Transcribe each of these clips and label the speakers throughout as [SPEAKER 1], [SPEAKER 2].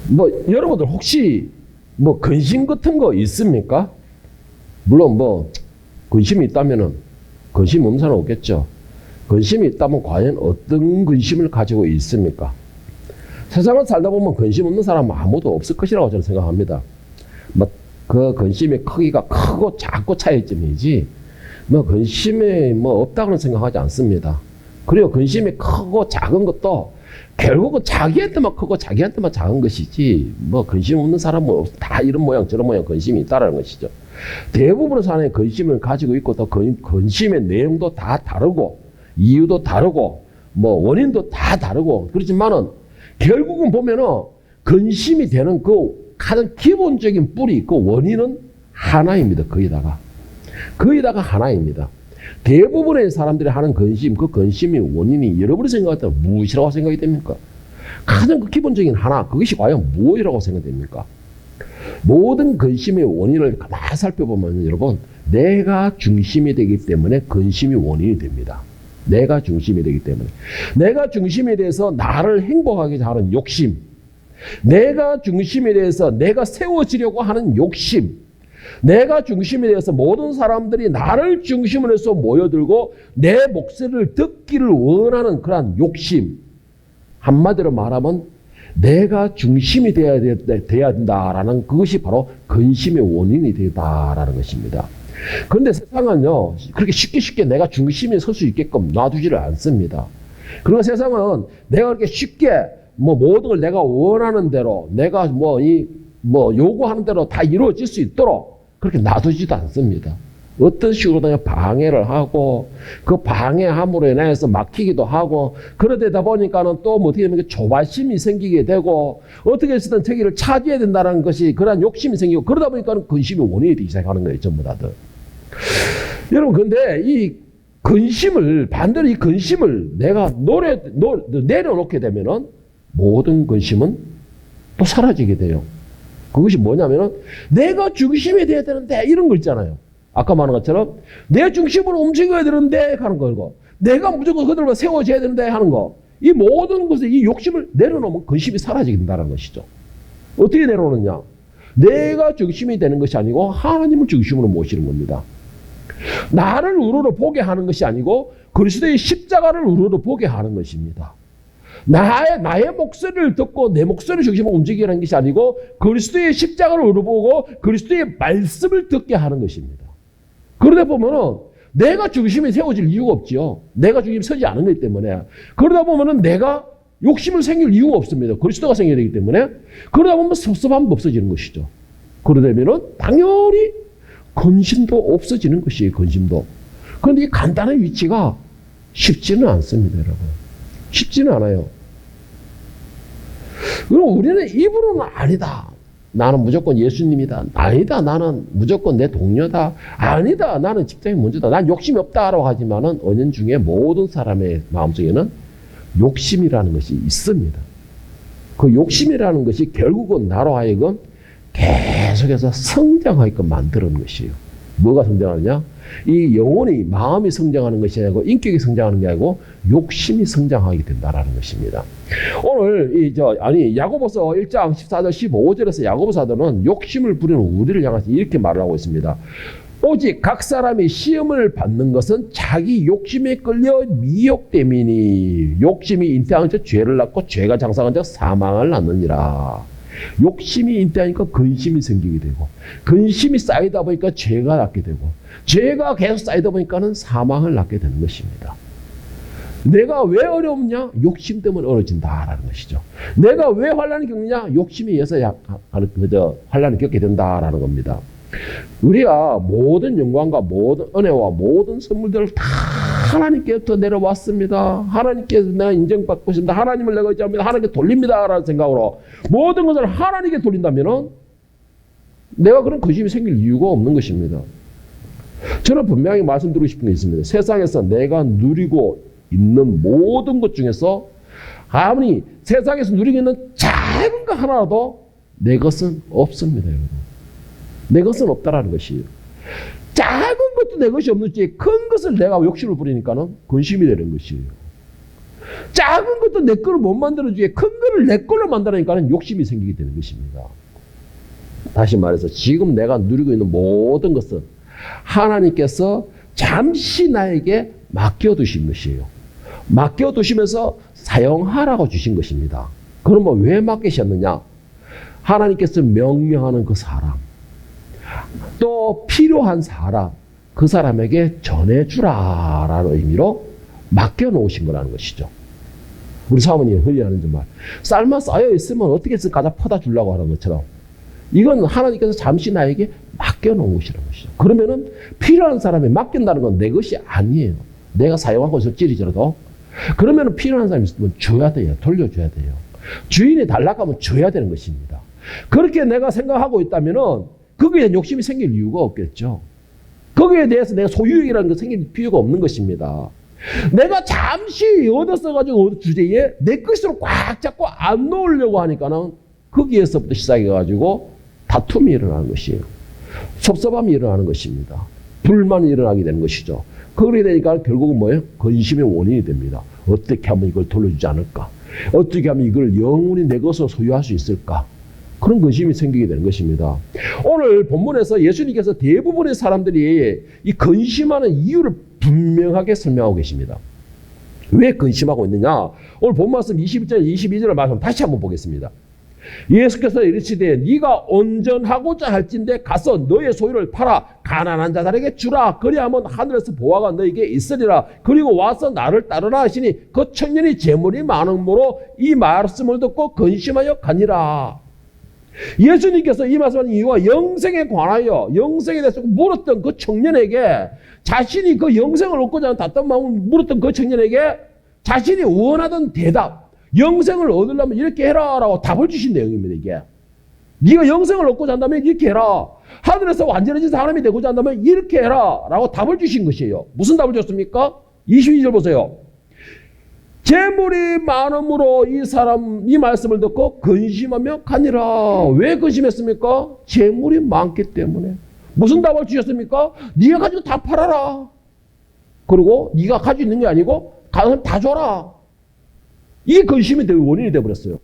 [SPEAKER 1] 뭐 여러분들 혹시 뭐 근심 같은 거 있습니까? 물론 뭐 근심이 있다면은 근심 없는 사람 없겠죠. 근심이 있다면 과연 어떤 근심을 가지고 있습니까? 세상을 살다 보면 근심 없는 사람은 아무도 없을 것이라고 저는 생각합니다. 뭐 그 근심의 크기가 크고 작고 차이점이지 뭐 근심이 뭐 없다고는 생각하지 않습니다. 그리고 근심이 크고 작은 것도 결국은 자기한테만 크고 자기한테만 작은 것이지 뭐 근심 없는 사람은 다 이런 모양 저런 모양 근심이 있다는 것이죠. 대부분의 사람이 근심을 가지고 있고 또 근심의 내용도 다 다르고 이유도 다르고 뭐 원인도 다 다르고 그렇지만은 결국은 보면은 근심이 되는 그 가장 기본적인 뿌리 그 원인은 하나입니다. 거의다가 하나입니다. 대부분의 사람들이 하는 근심, 그 근심의 원인이 여러분이 생각할 때 무엇이라고 생각이 됩니까? 가장 그 기본적인 하나, 그것이 과연 무엇이라고 생각됩니까? 모든 근심의 원인을 가만히 살펴보면 여러분, 내가 중심이 되기 때문에 근심이 원인이 됩니다. 내가 중심이 되기 때문에. 내가 중심에 대해서 나를 행복하게 하는 욕심, 내가 중심에 대해서 내가 세워지려고 하는 욕심, 내가 중심에 대해서 모든 사람들이 나를 중심으로 해서 모여들고 내 목소리를 듣기를 원하는 그러한 욕심, 한마디로 말하면 내가 중심이 돼야 된다라는 그것이 바로 근심의 원인이 되다라는 것입니다. 그런데 세상은요, 그렇게 쉽게 내가 중심에 설 수 있게끔 놔두지를 않습니다. 그리고 세상은 내가 그렇게 쉽게 뭐 모든 걸 내가 원하는 대로 내가 뭐 요구하는 대로 다 이루어질 수 있도록 그렇게 놔두지도 않습니다. 어떤 식으로든 방해를 하고 그 방해함으로 인해서 막히기도 하고 그러다 보니까는 또 뭐 어떻게 되면 조바심이 생기게 되고 어떻게 해서든 저기를 차지해야 된다는 것이 그런 욕심이 생기고 그러다 보니까는 근심의 원인이 되기 시작하는 거예요. 전부 다들. 여러분 근데 이 근심을 반대로 이 근심을 내가 내려놓게 되면은 모든 근심은 또 사라지게 돼요. 그것이 뭐냐면은 내가 중심이 돼야 되는데 이런 거 있잖아요. 아까 말한 것처럼 내 중심으로 움직여야 되는데 하는 거고 내가 무조건 그들만 세워져야 되는데 하는 거. 이 모든 것을 이 욕심을 내려놓으면 근심이 사라지게 된다는 것이죠. 어떻게 내려놓느냐? 내가 중심이 되는 것이 아니고 하나님을 중심으로 모시는 겁니다. 나를 우러러 보게 하는 것이 아니고 그리스도의 십자가를 우러러 보게 하는 것입니다. 나의 목소리를 듣고 내 목소리 중심으로 움직이는 것이 아니고 그리스도의 십자가를 우러보고 그리스도의 말씀을 듣게 하는 것입니다. 그러다 보면은 내가 중심이 세워질 이유가 없지요. 내가 중심이 서지 않은 거기 때문에. 그러다 보면은 내가 욕심을 생길 이유가 없습니다. 그리스도가 생겨야 되기 때문에. 그러다 보면 섭섭함도 없어지는 것이죠. 그러다 보면은 당연히 근심도 없어지는 것이에요. 근심도. 그런데 이 간단한 위치가 쉽지는 않습니다. 여러분. 쉽지는 않아요. 그럼 우리는 입으로는 아니다. 나는 무조건 예수님이다. 아니다. 나는 무조건 내 동료다. 아니다. 나는 직장이 먼저다. 난 욕심이 없다라고 하지만은 은연중에 모든 사람의 마음속에는 욕심이라는 것이 있습니다. 그 욕심이라는 것이 결국은 나로 하여금 계속해서 성장하게끔 만드는 것이에요. 뭐가 성장하느냐? 이 영혼이 마음이 성장하는 것이 아니고 인격이 성장하는 게 아니고 욕심이 성장하게 된다라는 것입니다. 오늘 야고보서 1장 14절 15절에서 야고보 사도는 욕심을 부리는 우리를 향해서 이렇게 말을 하고 있습니다. 오직 각 사람이 시험을 받는 것은 자기 욕심에 끌려 미혹됨이니 욕심이 잉태한 즉 죄를 낳고 죄가 장성한 즉 사망을 낳느니라. 욕심이 잉태하니까 근심이 생기게 되고 근심이 쌓이다 보니까 죄가 낳게 되고 죄가 계속 쌓이다 보니까는 사망을 낳게 되는 것입니다. 내가 왜 어려웠냐? 욕심 때문에 어려진다라는 것이죠. 내가 왜 환난을 겪느냐? 욕심에 의해서 환난을 겪게 된다라는 겁니다. 우리가 모든 영광과 모든 은혜와 모든 선물들을 다 하나님께부터 내려왔습니다. 하나님께서 내가 인정받고 싶습니다. 하나님을 내가 의지합니다. 하나님께 돌립니다. 라는 생각으로 모든 것을 하나님께 돌린다면 내가 그런 근심이 생길 이유가 없는 것입니다. 저는 분명히 말씀드리고 싶은 게 있습니다. 세상에서 내가 누리고 있는 모든 것 중에서 아무리 세상에서 누리고 있는 작은 거 하나라도 내 것은 없습니다. 여러분. 내 것은 없다라는 것이에요. 작은 것도 내 것이 없는지 큰 것을 내가 욕심을 부리니까는 근심이 되는 것이에요. 작은 것도 내 거를 못 만들어주게 큰 거를 내 걸로 만들어니까는 욕심이 생기게 되는 것입니다. 다시 말해서 지금 내가 누리고 있는 모든 것은 하나님께서 잠시 나에게 맡겨두신 것이에요. 맡겨두시면서 사용하라고 주신 것입니다. 그러면 왜 맡기셨느냐? 하나님께서 명령하는 그 사람, 또 필요한 사람, 그 사람에게 전해주라라는 의미로 맡겨놓으신 거라는 것이죠. 우리 사모님이 흔히 하는 말, 쌀만 쌓여 있으면 어떻게 해서 가자 퍼다 주려고 하는 것처럼 이건 하나님께서 잠시 나에게 맡겨놓으시는 것이죠. 그러면은 필요한 사람에 맡긴다는 건 내 것이 아니에요. 내가 사용한 것을 찌리더라도 그러면은 필요한 사람이 있으면 줘야 돼요. 돌려줘야 돼요. 주인이 달라고 하면 줘야 되는 것입니다. 그렇게 내가 생각하고 있다면은 거기에 대한 욕심이 생길 이유가 없겠죠. 거기에 대해서 내가 소유욕이라는 게 생길 필요가 없는 것입니다. 내가 잠시 얻었어가지고 주제에 내 것으로 꽉 잡고 안 놓으려고 하니까는 거기에서부터 시작해가지고 다툼이 일어나는 것이에요. 섭섭함이 일어나는 것입니다. 불만이 일어나게 되는 것이죠. 그러게 되니까 결국은 뭐예요? 근심의 원인이 됩니다. 어떻게 하면 이걸 돌려주지 않을까? 어떻게 하면 이걸 영원히 내 것으로 소유할 수 있을까? 그런 근심이 생기게 되는 것입니다. 오늘 본문에서 예수님께서 대부분의 사람들이 이 근심하는 이유를 분명하게 설명하고 계십니다. 왜 근심하고 있느냐? 오늘 본 말씀 21절, 22절을 말씀 다시 한번 보겠습니다. 예수께서 이르시되 네가 온전하고자 할진대 가서 너의 소유를 팔아 가난한 자들에게 주라. 그리하면 하늘에서 보화가 너에게 있으리라. 그리고 와서 나를 따르라 하시니 그 청년이 재물이 많음으로 이 말씀을 듣고 근심하여 가니라. 예수님께서 이 말씀하는 이유가 영생에 관하여 영생에 대해서 물었던 그 청년에게 자신이 그 영생을 얻고자 하는 답답한 마음을 물었던 그 청년에게 자신이 원하던 대답, 영생을 얻으려면 이렇게 해라 라고 답을 주신 내용입니다. 이게 네가 영생을 얻고자 한다면 이렇게 해라. 하늘에서 완전해진 사람이 되고자 한다면 이렇게 해라 라고 답을 주신 것이에요. 무슨 답을 줬습니까? 22절 보세요. 재물이 많음으로 이 말씀을 듣고 근심하며 가니라. 왜 근심했습니까? 재물이 많기 때문에. 무슨 답을 주셨습니까? 네가 가지고 다 팔아라. 그리고 네가 가지고 있는 게 아니고 가서 다 줘라. 이게 근심이 되고 원인이 되어버렸어요.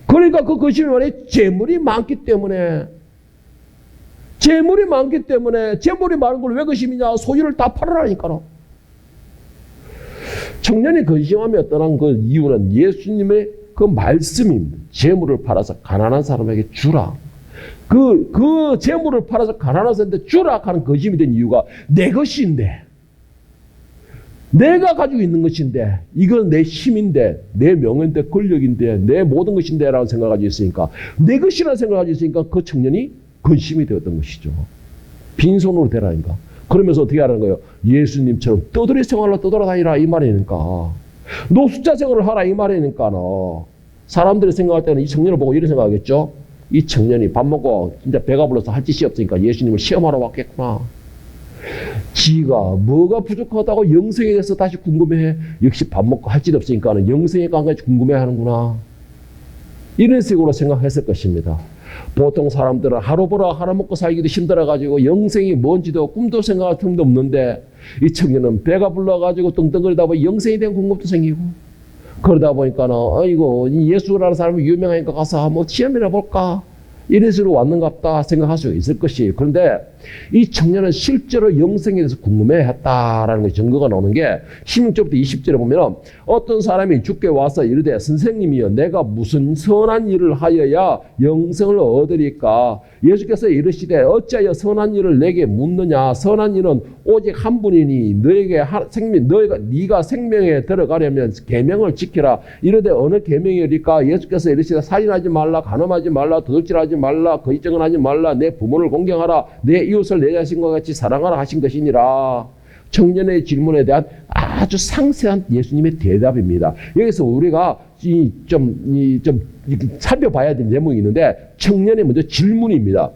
[SPEAKER 1] 그러니까 그 근심이 말해 재물이 많기 때문에. 재물이 많기 때문에. 재물이 많은 걸 왜 근심이냐? 소유를 다 팔아라니까. 청년이 근심하며 떠난 그 이유는 예수님의 그 말씀입니다. 재물을 팔아서 가난한 사람에게 주라. 그 재물을 팔아서 가난한 사람한테 주라 하는 근심이 된 이유가 내 것인데, 내가 가지고 있는 것인데, 이건 내 힘인데, 내 명예인데, 권력인데, 내 모든 것인데 라는 생각을 가지고 있으니까, 내 것이라는 생각을 가지고 있으니까 그 청년이 근심이 되었던 것이죠. 빈손으로 되라니까. 그러면서 어떻게 하라는 거예요? 예수님처럼 떠돌이 생활로 떠돌아다니라 이 말이니까. 노숙자 생활을 하라 이 말이니까. 사람들이 생각할 때는 이 청년을 보고 이런 생각하겠죠? 이 청년이 밥 먹고 진짜 배가 불러서 할 짓이 없으니까 예수님을 시험하러 왔겠구나. 지가 뭐가 부족하다고 영생에 대해서 다시 궁금해해. 역시 밥 먹고 할 짓 없으니까 영생에 관계해서 궁금해하는구나. 이런 식으로 생각했을 것입니다. 보통 사람들은 하루 벌어 하루 먹고 살기도 힘들어가지고 영생이 뭔지도 꿈도 생각할 틈도 없는데 이 청년은 배가 불러가지고 떵떵거리다 보니 영생에 대한 궁금도 생기고 그러다 보니까는 아이고 예수라는 사람이 유명하니까 가서 뭐 시험이나 볼까 이런 식으로 왔는갑다 생각할 수 있을 것이에요. 그런데 이 청년은 실제로 영생에 대해서 궁금해했다라는 증거가 나오는 게 16절부터 20절에 보면 어떤 사람이 주께 와서 이르되 선생님이여 내가 무슨 선한 일을 하여야 영생을 얻으리까. 예수께서 이르시되 어찌하여 선한 일을 내게 묻느냐. 선한 일은 오직 한 분이니 네가 생명에 들어가려면 계명을 지키라. 이르되 어느 계명이리까. 예수께서 이르시되 살인하지 말라, 간음하지 말라, 도둑질하지 말라, 거짓증언하지 말라, 내 부모를 공경하라, 내 이웃을 내 자신과 같이 사랑하라 하신 것이니라. 청년의 질문에 대한 아주 상세한 예수님의 대답입니다. 여기서 우리가 좀 살펴봐야 될 내용이 있는데 청년의 먼저 질문입니다.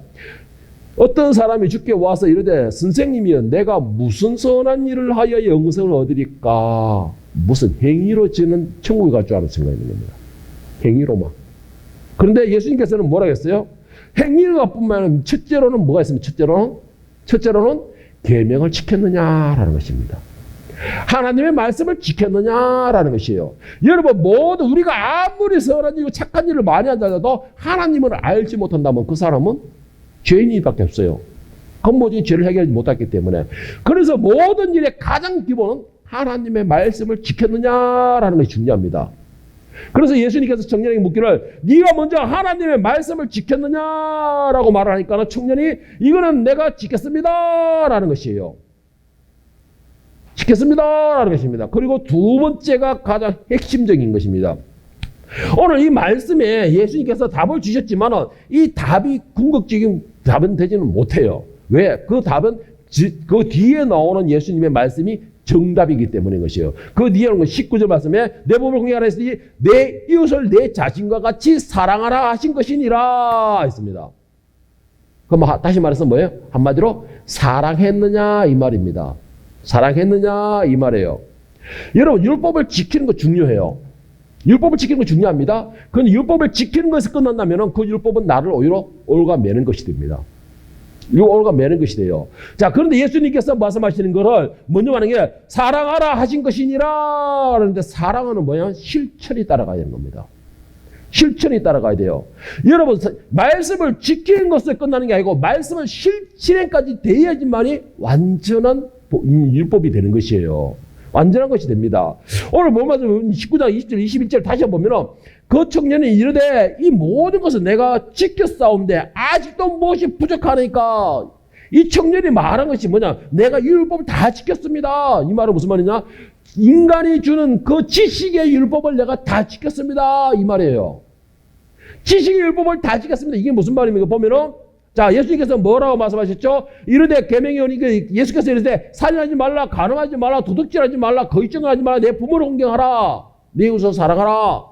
[SPEAKER 1] 어떤 사람이 주께 와서 이르되 선생님이여 내가 무슨 선한 일을 하여 영생을 얻으리까. 무슨 행위로 지는 천국에 갈 줄 아는 생각이 있는 겁니다. 행위로만. 그런데 예수님께서는 뭐라고 했어요? 행위가 뿐만 아니라 첫째로는 뭐가 있습니까? 첫째로는 계명을 지켰느냐라는 것입니다. 하나님의 말씀을 지켰느냐라는 것이에요. 여러분 모두 우리가 아무리 선한 일, 착한 일을 많이 한다고 하나님을 알지 못한다면 그 사람은 죄인이밖에 없어요. 근본적인 죄를 해결하지 못했기 때문에. 그래서 모든 일의 가장 기본은 하나님의 말씀을 지켰느냐라는 것이 중요합니다. 그래서 예수님께서 청년에게 묻기를 네가 먼저 하나님의 말씀을 지켰느냐라고 말을 하니까 청년이 이거는 내가 지켰습니다라는 것이에요. 지켰습니다라는 것입니다. 그리고 두 번째가 가장 핵심적인 것입니다. 오늘 이 말씀에 예수님께서 답을 주셨지만 이 답이 궁극적인 답은 되지는 못해요. 왜? 그 답은 그 뒤에 나오는 예수님의 말씀이 정답이기 때문인 것이에요. 그 뒤에 오는 19절 말씀에 내 몸을 공개하라 했으니 내 이웃을 내 자신과 같이 사랑하라 하신 것이니라 했습니다. 그럼 다시 말해서 뭐예요? 한마디로 사랑했느냐 이 말입니다. 사랑했느냐 이 말이에요. 여러분 율법을 지키는 거 중요해요. 율법을 지키는 거 중요합니다. 그런데 율법을 지키는 것에서 끝난다면 그 율법은 나를 오히려 올가매는 것이 됩니다. 이거 올가매는 것이 돼요. 자, 그런데 예수님께서 말씀하시는 거를 먼저 말하는 게 사랑하라 하신 것이니라. 그런데 사랑하는 뭐냐? 실천이 따라가야 되는 겁니다. 실천이 따라가야 돼요. 여러분, 말씀을 지키는 것을 끝나는 게 아니고 말씀은 실천까지 돼야지만이 완전한 율법이 되는 것이에요. 완전한 것이 됩니다. 오늘 보면 19장 20절 21절 다시 보면 그 청년이 이르되 이 모든 것을 내가 지켰사온데 아직도 무엇이 부족하니까 이 청년이 말한 것이 뭐냐? 내가 율법을 다 지켰습니다. 이 말은 무슨 말이냐? 인간이 주는 그 지식의 율법을 내가 다 지켰습니다. 이 말이에요. 지식의 율법을 다 지켰습니다. 이게 무슨 말입니까? 보면은 자, 예수님께서 뭐라고 말씀하셨죠? 이르되 계명이 오니 예수께서 이르되 살인하지 말라, 간음하지 말라, 도둑질하지 말라, 거짓증을 하지 말라, 내 부모를 공경하라, 내 이웃을 사랑하라.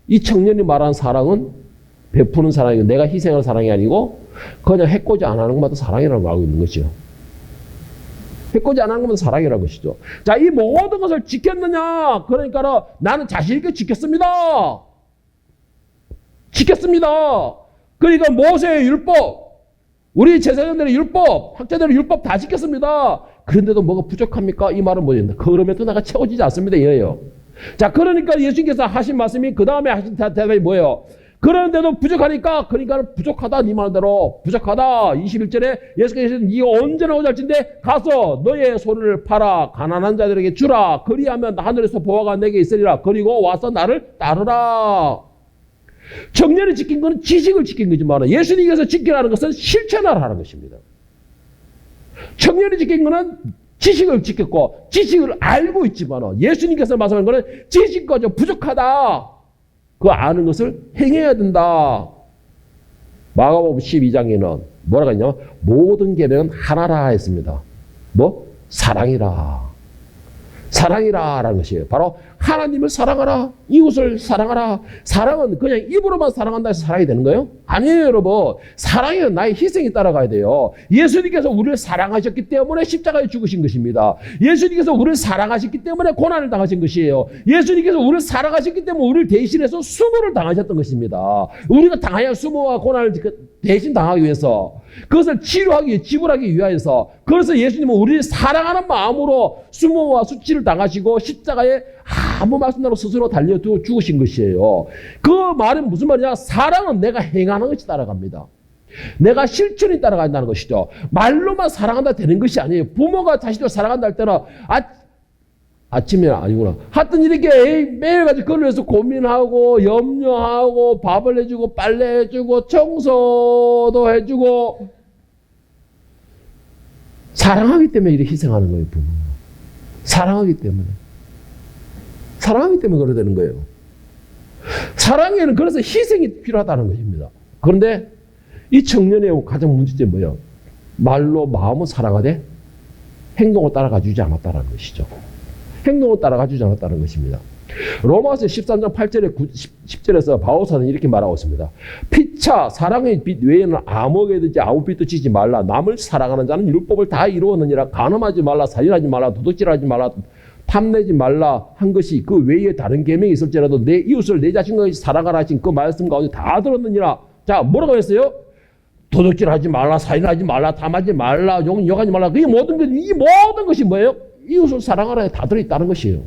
[SPEAKER 1] 이 청년이 말한 사랑은 베푸는 사랑이고 내가 희생하는 사랑이 아니고 그냥 해코지 안 하는 것마다 사랑이라고 알고 있는 것이죠. 해코지 안 하는 것마다 사랑이라는 것이죠. 자, 이 모든 것을 지켰느냐? 그러니까 나는 자신 있게 지켰습니다. 지켰습니다. 그러니까 모세의 율법, 우리 제사장들의 율법, 학자들의 율법 다 지켰습니다. 그런데도 뭐가 부족합니까? 이 말은 뭐예요? 그럼에도 내가 채워지지 않습니다. 이래요. 자, 그러니까 예수님께서 하신 말씀이 그 다음에 하신 대답이 뭐예요? 그런데도 부족하니까, 그러니까 부족하다, 네 말대로 부족하다. 21절에 예수께서 네가 언제나 오잘진데 가서 너의 소를 팔아 가난한 자들에게 주라. 그리하면 하늘에서 보화가 내게 있으리라. 그리고 와서 나를 따르라. 청년이 지킨 것은 지식을 지킨 거지만 예수님께서 지키라는 것은 실천을 하는 것입니다. 청년이 지킨 것은 지식을 지켰고 지식을 알고 있지만 예수님께서 말씀하는 것은 지식과도 부족하다. 그 아는 것을 행해야 된다. 마가복음 12장에는 뭐라고 했냐면 모든 계명은 하나라 했습니다. 뭐? 사랑이라. 사랑이라라는 것이에요. 바로 하나님을 사랑하라, 이웃을 사랑하라. 사랑은 그냥 입으로만 사랑한다 해서 사랑이 되는 거예요? 아니에요, 여러분. 사랑에는 나의 희생이 따라가야 돼요. 예수님께서 우리를 사랑하셨기 때문에 십자가에 죽으신 것입니다. 예수님께서 우리를 사랑하셨기 때문에 고난을 당하신 것이에요. 예수님께서 우리를 사랑하셨기 때문에 우리를 대신해서 수모를 당하셨던 것입니다. 우리가 당해야 할 수모와 고난을 대신 당하기 위해서, 그것을 치료하기, 지불하기 위하여서, 그래서 예수님은 우리를 사랑하는 마음으로 수모와 수치를 당하시고 십자가에 아무 말씀 없이 스스로 달려 죽으신 것이에요. 그 말은 무슨 말이냐? 사랑은 내가 행하는 것이 따라갑니다. 내가 실천이 따라간다는 것이죠. 말로만 사랑한다 되는 것이 아니에요. 부모가 자식을 사랑한다 할 때는 아침에 아니구나. 하여튼 이렇게 매일같이 그걸 위해서 고민하고 염려하고 밥을 해주고 빨래 해주고 청소도 해주고 사랑하기 때문에 이렇게 희생하는 거예요. 부모. 사랑하기 때문에. 사랑하기 때문에 그러게 되는 거예요. 사랑에는 그래서 희생이 필요하다는 것입니다. 그런데 이 청년의 가장 문제점이 뭐예요? 말로 마음은 사랑하되 행동을 따라가 주지 않았다는 것이죠. 행동을 따라가 주지 않았다는 것입니다. 로마서 13장 8절에 10절에서 바오사는 이렇게 말하고 있습니다. 피차 사랑의 빛 외에는 아무에게든지 아무 빛도 지지 말라. 남을 사랑하는 자는 율법을 다 이루었느니라. 간음하지 말라, 살인하지 말라, 도둑질하지 말라, 탐내지 말라 한 것이 그 외에 다른 계명이 있을지라도 내 이웃을 내 자신과 같이 사랑하라 하신 그 말씀 가운데 다 들었느니라. 자, 뭐라고 했어요? 도둑질하지 말라, 살인하지 말라, 탐하지 말라, 욕하지 말라. 이 모든 것이 뭐예요? 이웃을 사랑하라에 다 들어있다는 것이에요.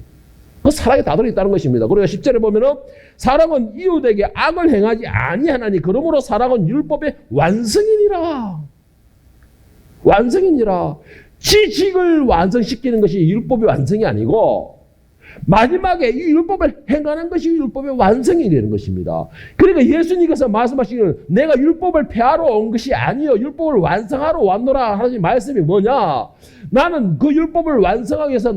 [SPEAKER 1] 그 사랑에 다 들어있다는 것입니다. 그리고 10절에 보면은 사랑은 이웃에게 악을 행하지 아니하나니 그러므로 사랑은 율법의 완성이니라. 완성이니라. 지식을 완성시키는 것이 율법의 완성이 아니고 마지막에 이 율법을 행하는 것이 율법의 완성이 되는 것입니다. 그러니까 예수님께서 말씀하시기를 내가 율법을 폐하러 온 것이 아니요 율법을 완성하러 왔노라 하신 말씀이 뭐냐? 나는 그 율법을 완성하기 위해서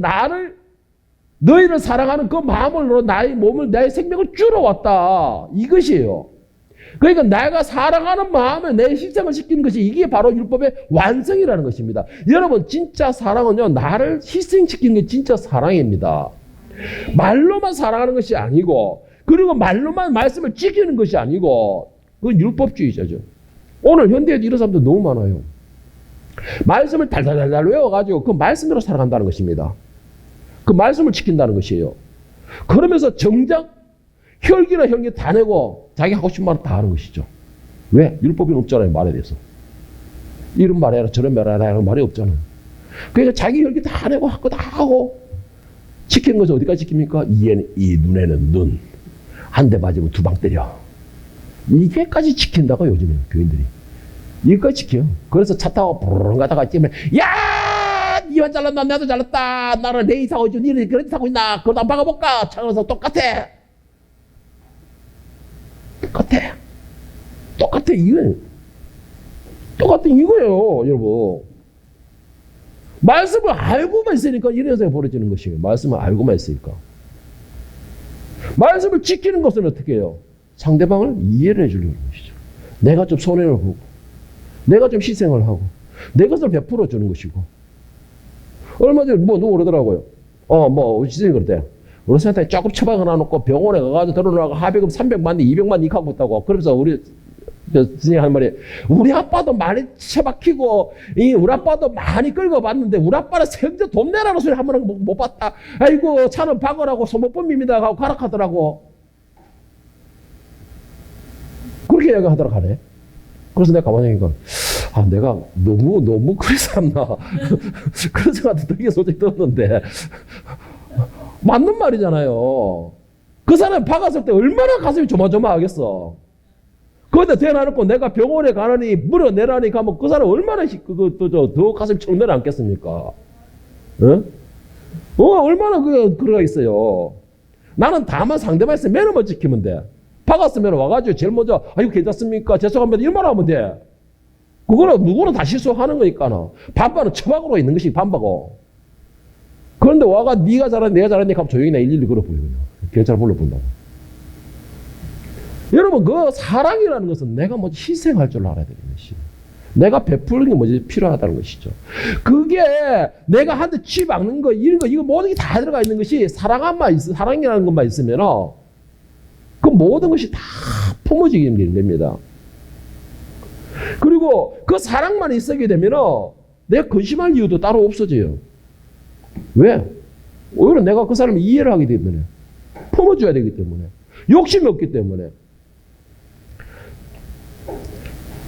[SPEAKER 1] 너희를 사랑하는 그 마음으로 나의 몸을 나의 생명을 주러 왔다. 이것이에요. 그러니까 내가 사랑하는 마음에 내 희생을 시키는 것이 이게 바로 율법의 완성이라는 것입니다. 여러분 진짜 사랑은요 나를 희생시키는 게 진짜 사랑입니다. 말로만 사랑하는 것이 아니고 그리고 말로만 말씀을 지키는 것이 아니고 그건 율법주의자죠. 오늘 현대에도 이런 사람들 너무 많아요. 말씀을 달달달달 외워가지고 그 말씀대로 살아간다는 것입니다. 그 말씀을 지킨다는 것이에요. 그러면서 정작 혈기나 혈기 다 내고 자기 하고 싶은 말을 다 하는 것이죠. 왜? 율법이 없잖아요. 말에 대해서. 이런 말해라 저런 말해라 하는 말이 없잖아요. 그러니까 자기 혈기 다 내고 하고 다 하고 지키는 것은 어디까지 지킵니까? 이 눈에는 눈. 한 대 맞으면 두 방 때려. 이게까지 지킨다고 요즘에 교인들이. 이거까지 지켜요. 그래서 차 타고 부르릉 가다가 찍으면 야! 니만 잘났나? 나도 잘났다. 나는 레이 타고 있지. 니는 그런 타고 있나? 그것도 안 박아볼까? 차에서 똑같아. 똑같아. 똑같은 이거예요. 여러분. 말씀을 알고만 있으니까 이런 현상이 벌어지는 것이에요. 말씀을 알고만 있으니까. 말씀을 지키는 것은 어떻게 해요? 상대방을 이해를 해주려는 것이죠. 내가 좀 손해를 보고 내가 좀 희생을 하고 내 것을 베풀어 주는 것이고 얼마 전에 누구 그러더라고요. 우리 지선이 그랬대요. 우리 선생님한테 조금 처방을 놔놓고 병원에 가가지고 들어놓고 하비금 300만, 200만 이카고 있다고. 그러면서 우리 선생님 하는 말이 우리 아빠도 많이 처박히고 우리 아빠도 많이 끌고봤는데 우리 아빠는 생전 돈 내라는 소리 한 번 못 봤다. 아이고 차는 박으라고 소모품입니다 하고 가락하더라고. 그렇게 이야기하더라고 하네. 그래서 내가 가만히 보니까 내가 너무 그래서 안 나. 그런 생각도 되게 솔직히 들었는데 맞는 말이잖아요. 그 사람이 박았을 때 얼마나 가슴이 조마조마하겠어. 거기다 대놔놓고 내가 병원에 가느니 물어내라니 가면 그 사람 얼마나 더 가슴이 철내려 않겠습니까? 얼마나 그거가 있어요. 나는 다만 상대방에서 매너만 지키면 돼. 박았으면 와가지고 제일 먼저 이거 괜찮습니까? 죄송합니다. 이런 말 하면 돼. 그거는 누구나 다 실수하는 거니까. 반반은 처박으로 있는 것이 반박고. 그런데 와가 네가 잘하니 내가 잘하니 하면 조용히 나 112 걸어보여. 경찰 불러본다고. 여러분 그 사랑이라는 것은 내가 먼저 희생할 줄 알아야 되는 것이에요. 내가 베푸는 게 먼저 필요하다는 것이죠. 그게 내가 한테 치박는 거 이런 거 이거 모든 게 다 들어가 있는 것이 사랑이라는 것만 있으면 그 모든 것이 다 품어지게 되는 겁니다. 그리고 그 사랑만 있게 되면 내가 근심할 이유도 따로 없어져요. 왜? 오히려 내가 그 사람을 이해를 하기 때문에 품어줘야 되기 때문에 욕심이 없기 때문에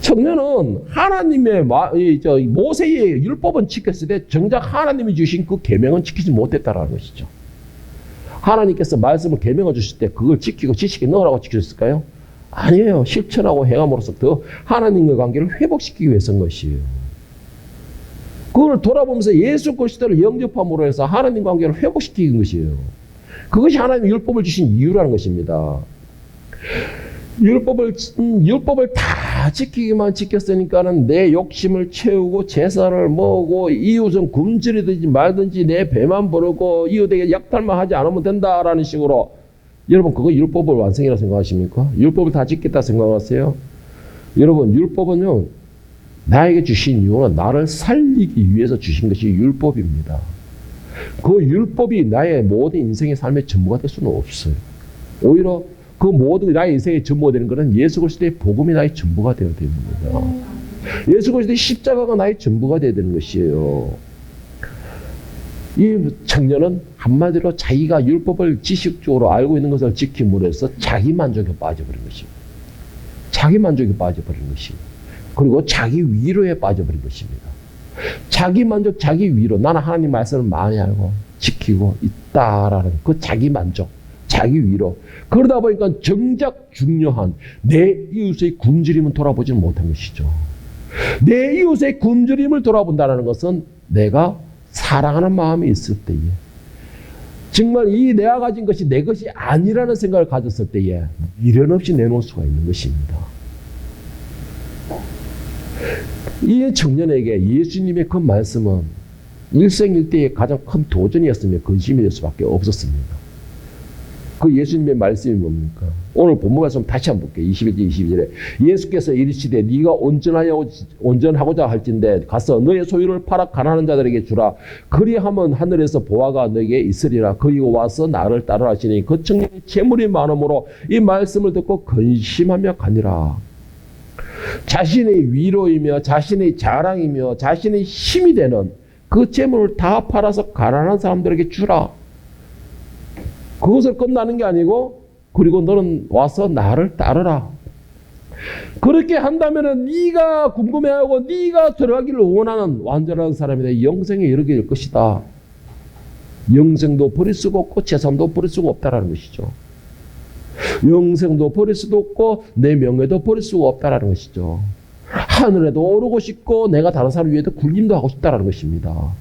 [SPEAKER 1] 청년은 하나님의 모세의 율법은 지켰을 때 정작 하나님이 주신 그 계명은 지키지 못했다라는 것이죠. 하나님께서 말씀을 계명을 주실 때 그걸 지키고 지식에 넣으라고 지키셨을까요? 아니에요. 실천하고 행함으로써 더 하나님과의 관계를 회복시키기 위해서인 것이에요. 그걸 돌아보면서 예수 그리스도를 영접함으로 해서 하나님 관계를 회복시키는 것이에요. 그것이 하나님의 율법을 주신 이유라는 것입니다. 율법을 다 지키기만 지켰으니까는 내 욕심을 채우고 제사를 먹고 이웃은 굶주리든지 말든지 내 배만 부르고 이웃에게 약탈만 하지 않으면 된다라는 식으로 여러분 그거 율법을 완성이라고 생각하십니까? 율법을 다 지켰다 생각하세요? 여러분 율법은요 나에게 주신 이유는 나를 살리기 위해서 주신 것이 율법입니다. 그 율법이 나의 모든 인생의 삶의 전부가 될 수는 없어요. 오히려 그 모든 나의 인생의 전부가 되는 것은 예수 그리스도의 복음이 나의 전부가 되어야 됩니다. 예수 그리스도의 십자가가 나의 전부가 되어야 되는 것이에요. 이 청년은 한마디로 자기가 율법을 지식적으로 알고 있는 것을 지킴으로 해서 자기 만족에 빠져버린 것입니다. 자기 만족에 빠져버린 것입니다. 그리고 자기 위로에 빠져버린 것입니다. 자기 만족, 자기 위로. 나는 하나님 말씀을 많이 알고 지키고 있다라는 그 자기 만족, 자기 위로. 그러다 보니까 정작 중요한 내 이웃의 굶주림은 돌아보지 못한 것이죠. 내 이웃의 굶주림을 돌아본다는 것은 내가 사랑하는 마음이 있을 때에, 정말 이 내가 가진 것이 내 것이 아니라는 생각을 가졌을 때에 미련 없이 내놓을 수가 있는 것입니다. 이 청년에게 예수님의 그 말씀은 일생일대의 가장 큰 도전이었으며 근심이 될 수밖에 없었습니다. 그 예수님의 말씀이 뭡니까? 오늘 본문 말씀 다시 한번 볼게요. 21절 22절에 예수께서 이르시되 네가 온전하고자 할진대 가서 너의 소유를 팔아 가난한 자들에게 주라. 그리하면 하늘에서 보화가 너에게 있으리라. 그리고 와서 나를 따르라 하시니 그 청년이 재물이 많으므로 이 말씀을 듣고 근심하며 가니라. 자신의 위로이며 자신의 자랑이며 자신의 힘이 되는 그 재물을 다 팔아서 가난한 사람들에게 주라. 그것을 끝나는 게 아니고 그리고 너는 와서 나를 따르라. 그렇게 한다면 네가 궁금해하고 네가 들어가기를 원하는 완전한 사람이 영생에 이르게 될 것이다. 영생도 버릴 수가 없고 재산도 버릴 수가 없다라는 것이죠. 영생도 버릴 수도 없고 내 명예도 버릴 수가 없다라는 것이죠. 하늘에도 오르고 싶고 내가 다른 사람 위에도 군림도 하고 싶다라는 것입니다.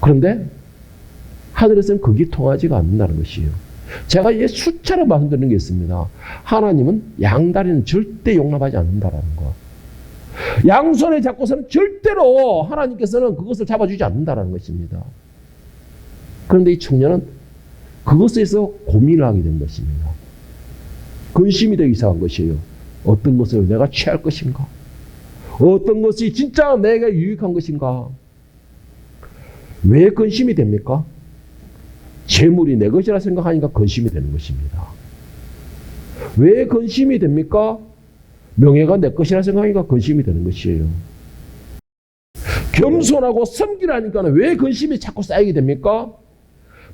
[SPEAKER 1] 그런데 하늘에서는 그게 통하지가 않는다는 것이에요. 제가 이제 수차례 말씀드리는 게 있습니다. 하나님은 양다리는 절대 용납하지 않는다라는 거. 양손에 잡고서는 절대로 하나님께서는 그것을 잡아주지 않는다라는 것입니다. 그런데 이 청년은 그것에 대해서 고민을 하게 된 것입니다. 근심이 되기 시작한 것이에요. 어떤 것을 내가 취할 것인가? 어떤 것이 진짜 내게 유익한 것인가? 왜 근심이 됩니까? 재물이 내 것이라 생각하니까 근심이 되는 것입니다. 왜 근심이 됩니까? 명예가 내 것이라 생각하니까 근심이 되는 것이에요. 겸손하고 섬기라니까 왜 근심이 자꾸 쌓이게 됩니까?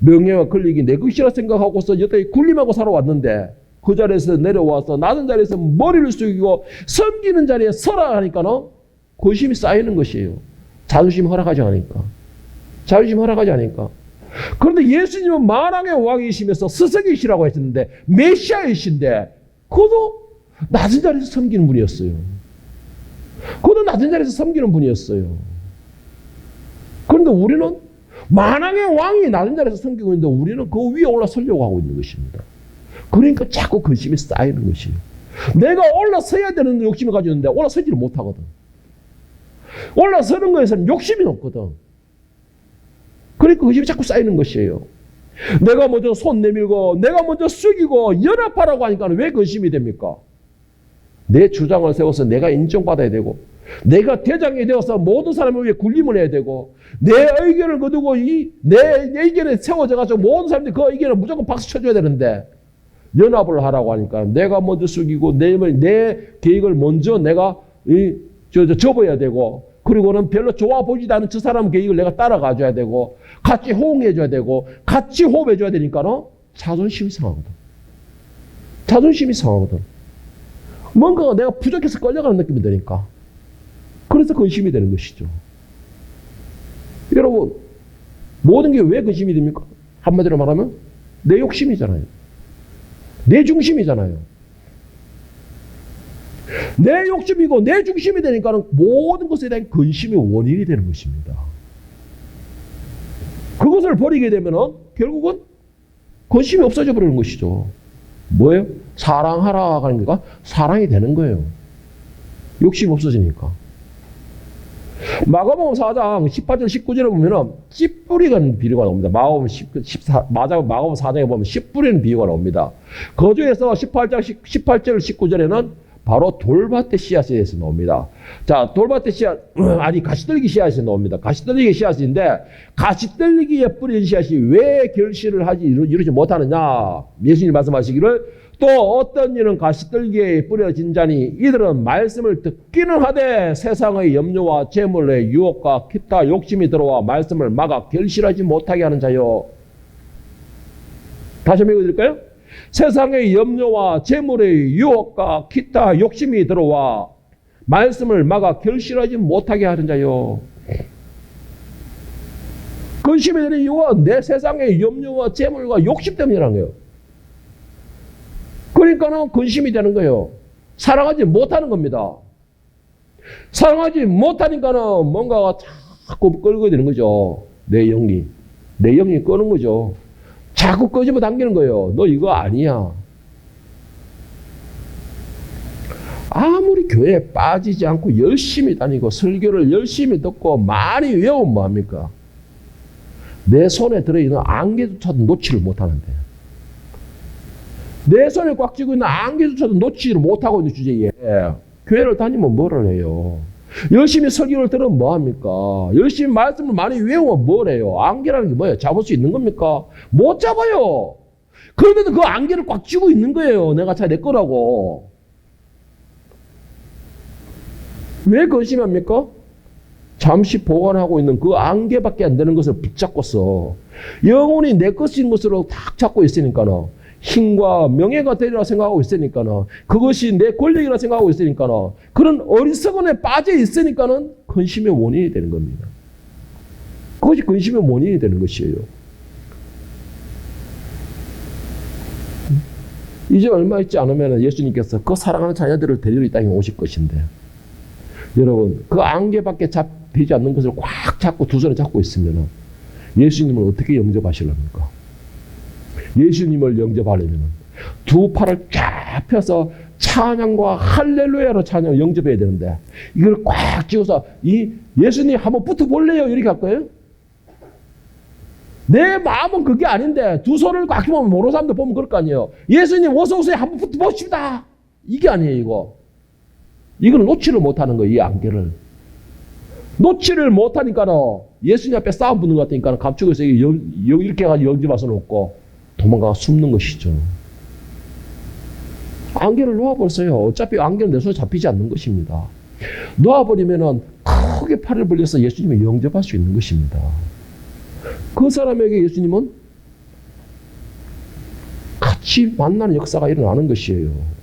[SPEAKER 1] 명예와 권력이 내 것이라 생각하고서 여태까지 군림하고 살아왔는데 그 자리에서 내려와서 낮은 자리에서 머리를 숙이고 섬기는 자리에 서라 하니까는 근심이 쌓이는 것이에요. 자존심 허락하지 않으니까. 자존심 허락하지 않으니까. 그런데 예수님은 만왕의 왕이시면서 스승이시라고 했는데 메시아이신데 그도 낮은 자리에서 섬기는 분이었어요. 그도 낮은 자리에서 섬기는 분이었어요. 그런데 우리는 만왕의 왕이 낮은 자리에서 섬기고 있는데 우리는 그 위에 올라서려고 하고 있는 것입니다. 그러니까 자꾸 근심이 쌓이는 것이에요. 내가 올라서야 되는 욕심을 가지고 있는데 올라서지를 못하거든. 올라서는 것에서는 욕심이 없거든. 그러니까 근심이 자꾸 쌓이는 것이에요. 내가 먼저 손 내밀고 내가 먼저 숙이고 연합하라고 하니까 왜 근심이 됩니까? 내 주장을 세워서 내가 인정받아야 되고 내가 대장이 되어서 모든 사람을 위해 군림을 해야 되고 내 의견을 거두고 내 의견에 세워져가지고 모든 사람들이 그 의견을 무조건 박수 쳐줘야 되는데 연합을 하라고 하니까 내가 먼저 숙이고 내 계획을 먼저 내가 접어야 되고 그리고는 별로 좋아 보이지도 않은 저 사람 계획을 내가 따라가줘야 되고 같이 호응해줘야 되고 같이 호흡해줘야 되니까는 자존심이 상하거든. 자존심이 상하거든. 뭔가가 내가 부족해서 끌려가는 느낌이 드니까. 그래서 근심이 되는 것이죠. 여러분, 모든 게 왜 근심이 됩니까? 한마디로 말하면 내 욕심이잖아요. 내 중심이잖아요. 내 욕심이고 내 중심이 되니까 모든 것에 대한 근심의 원인이 되는 것입니다. 그것을 버리게 되면 결국은 근심이 없어져 버리는 것이죠. 뭐예요? 사랑하라 하는 거가 사랑이 되는 거예요. 욕심이 없어지니까. 마가복음 4장 18절 19절에 보면은 씨 뿌리는 비유가 나옵니다. 마가복음 4장에 보면 씨 뿌리는 비유가 나옵니다. 그 중에서 18절 19절에는 바로 돌밭의 씨앗에 대해서 나옵니다. 자, 돌밭의 씨앗, 가시떨기 씨앗이 나옵니다. 가시떨기 씨앗인데, 가시떨기에 뿌린 씨앗이 왜 결실을 이루지 못하느냐? 예수님이 말씀하시기를, 또 어떤 이는 가시떨기에 뿌려진 자니, 이들은 말씀을 듣기는 하되 세상의 염려와 재물의 유혹과 기타 욕심이 들어와 말씀을 막아 결실하지 못하게 하는 자요. 다시 한번 읽어드릴까요? 세상의 염려와 재물의 유혹과 기타 욕심이 들어와 말씀을 막아 결실하지 못하게 하는 자요. 근심이 되는 이유가 내 세상의 염려와 재물과 욕심 때문이라는 거예요. 그러니까는 근심이 되는 거예요. 사랑하지 못하는 겁니다. 사랑하지 못하니까는 뭔가가 자꾸 끌고 되는 거죠. 내 영이 끄는 거죠. 자꾸 끄집어 당기는 거예요. 너 이거 아니야. 아무리 교회에 빠지지 않고 열심히 다니고 설교를 열심히 듣고 많이 외우면 뭐합니까? 내 손에 들어있는 안개조차도 놓지를 못하는데, 내 손에 꽉 쥐고 있는 안개조차도 놓지를 못하고 있는 주제에 교회를 다니면 뭐를 해요? 열심히 설교를 들으면 뭐합니까? 열심히 말씀을 많이 외우면 뭘 해요? 안개라는 게 뭐예요? 잡을 수 있는 겁니까? 못 잡아요. 그런데도 그 안개를 꽉 쥐고 있는 거예요. 내가 내 거라고. 왜 근심합니까? 잠시 보관하고 있는 그 안개밖에 안 되는 것을 붙잡고서 영혼이 내 것인 것으로 탁 잡고 있으니까는, 힘과 명예가 되리라 생각하고 있으니까는, 그것이 내 권력이라 생각하고 있으니까는, 그런 어리석음에 빠져 있으니까는 근심의 원인이 되는 겁니다. 그것이 근심의 원인이 되는 것이에요. 이제 얼마 있지 않으면 예수님께서 그 사랑하는 자녀들을 데리러 이 땅에 오실 것인데, 여러분, 그 안개밖에 되지 않는 것을 꽉 잡고 두 손에 잡고 있으면 예수님을 어떻게 영접하시렵니까? 예수님을 영접하려면 두 팔을 쫙 펴서 찬양과 할렐루야로 찬양 영접해야 되는데, 이걸 꽉 쥐어서 이 예수님 한번 붙어볼래요? 이렇게 할 거예요? 내 마음은 그게 아닌데 두 손을 꽉 쥐면 모르는 사람들 보면 그럴 거 아니에요. 예수님 어서 오세요. 한번 붙어봅시다. 이게 아니에요, 이거. 이건 놓지를 못하는 거예요, 이 안개를. 놓지를 못하니까는 예수님 앞에 싸움 붙는 것 같으니까 감축해서 이렇게 해가지고 영접할 수는 없고 도망가 숨는 것이죠. 안개를 놓아버렸어요. 어차피 안개는 내 손에 잡히지 않는 것입니다. 놓아버리면은 크게 팔을 벌려서 예수님을 영접할 수 있는 것입니다. 그 사람에게 예수님은 같이 만나는 역사가 일어나는 것이에요.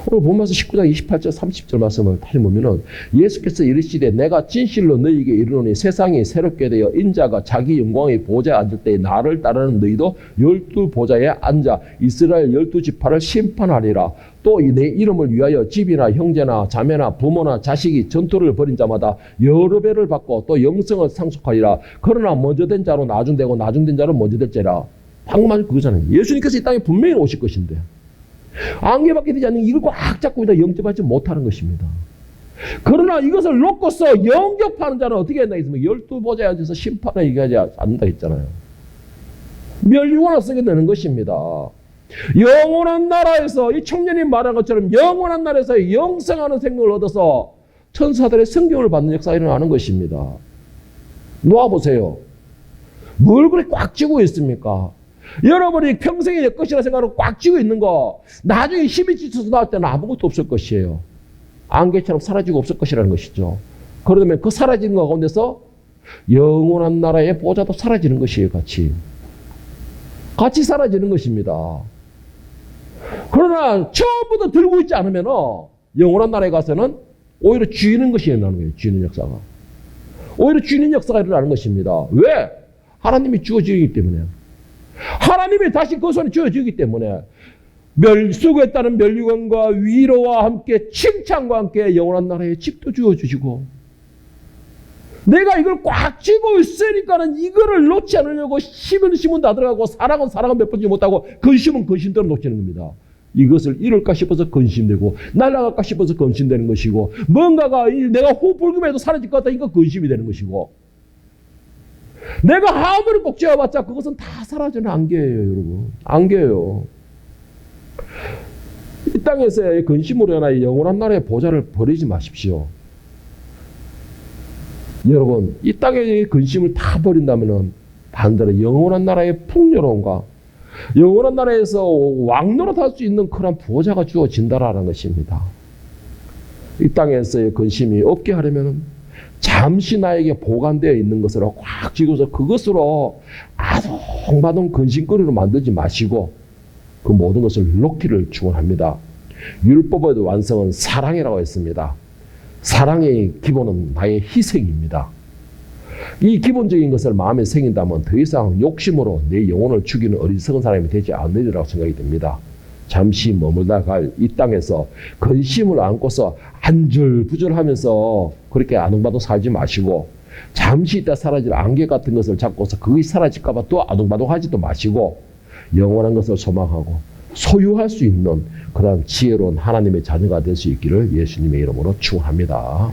[SPEAKER 1] 오늘 본문에서 19장 28절 30절 말씀을 다시 보면은, 예수께서 이르시되 내가 진실로 너희에게 이르노니 세상이 새롭게 되어 인자가 자기 영광의 보좌에 앉을 때 나를 따르는 너희도 12보좌에 앉아 이스라엘 12지파를 심판하리라. 또 내 이름을 위하여 집이나 형제나 자매나 부모나 자식이 전투를 벌인 자마다 여러 배를 받고 또 영생을 상속하리라. 그러나 먼저 된 자로 나중되고 나중된 자로 먼저 될지라. 방금 말 그거잖아요. 예수님께서 이 땅에 분명히 오실 것인데 안개밖에 되지 않는 이걸 꽉 잡고 있다 영접하지 못하는 것입니다. 그러나 이것을 놓고서 영접하는 자는 어떻게 한다 했으면 12보좌에 앉아서 심판을 얘기하지 않는다 했잖아요. 멸류관을 쓰게 되는 것입니다. 영원한 나라에서 이 청년이 말한 것처럼 영원한 나라에서 영생하는 생명을 얻어서 천사들의 성경을 받는 역사가 일어나는 것입니다. 놓아보세요. 뭘 그렇게 꽉 쥐고 있습니까? 여러분이 평생이 내 것이라 생각하고 꽉 쥐고 있는 거, 나중에 힘이 지쳐서 나올 때는 아무것도 없을 것이에요. 안개처럼 사라지고 없을 것이라는 것이죠. 그러면 그 사라지는 것 가운데서 영원한 나라의 보좌도 사라지는 것이에요. 같이 사라지는 것입니다. 그러나 처음부터 들고 있지 않으면 영원한 나라에 가서는 오히려 쥐는 것이 일어나는 거예요. 쥐는 역사가. 오히려 쥐는 역사가 일어나는 것입니다. 왜? 하나님이 주어지기 때문에. 하나님이 다시 그 손에 주어지기 때문에 수고했다는 멸류관과 위로와 함께 칭찬과 함께 영원한 나라에 집도 주어주시고, 내가 이걸 꽉 쥐고 있으니까는 이거를 놓지 않으려고 힘은 다 들어가고 사랑은 베풀지 못하고 근심은 근심대로 놓치는 겁니다. 이것을 잃을까 싶어서 근심되고 날아갈까 싶어서 근심되는 것이고, 뭔가가 내가 호흡 불금에도 사라질 것 같다 이거 근심이 되는 것이고, 내가 아무리 꼭 쥐어봤자 그것은 다 사라지는 안개예요, 여러분. 안개예요. 이 땅에서의 근심으로 인하여 영원한 나라의 보좌를 버리지 마십시오. 여러분, 이 땅의 근심을 다 버린다면 반대로 영원한 나라의 풍요로움과 영원한 나라에서 왕노릇할 수 있는 그런 보좌가 주어진다라는 것입니다. 이 땅에서의 근심이 없게 하려면 잠시 나에게 보관되어 있는 것으로 꽉 쥐고서 그것으로 아동바동 근심거리로 만들지 마시고 그 모든 것을 놓기를 축원합니다. 율법의 완성은 사랑이라고 했습니다. 사랑의 기본은 나의 희생입니다. 이 기본적인 것을 마음에 새긴다면 더 이상 욕심으로 내 영혼을 죽이는 어리석은 사람이 되지 않으리라고 생각이 됩니다. 잠시 머물다 갈 이 땅에서 근심을 안고서 안절부절하면서 그렇게 아둥바둥 살지 마시고, 잠시 있다 사라질 안개 같은 것을 잡고서 그것이 사라질까 봐 또 아둥바둥 하지도 마시고, 영원한 것을 소망하고 소유할 수 있는 그런 지혜로운 하나님의 자녀가 될 수 있기를 예수님의 이름으로 축원합니다.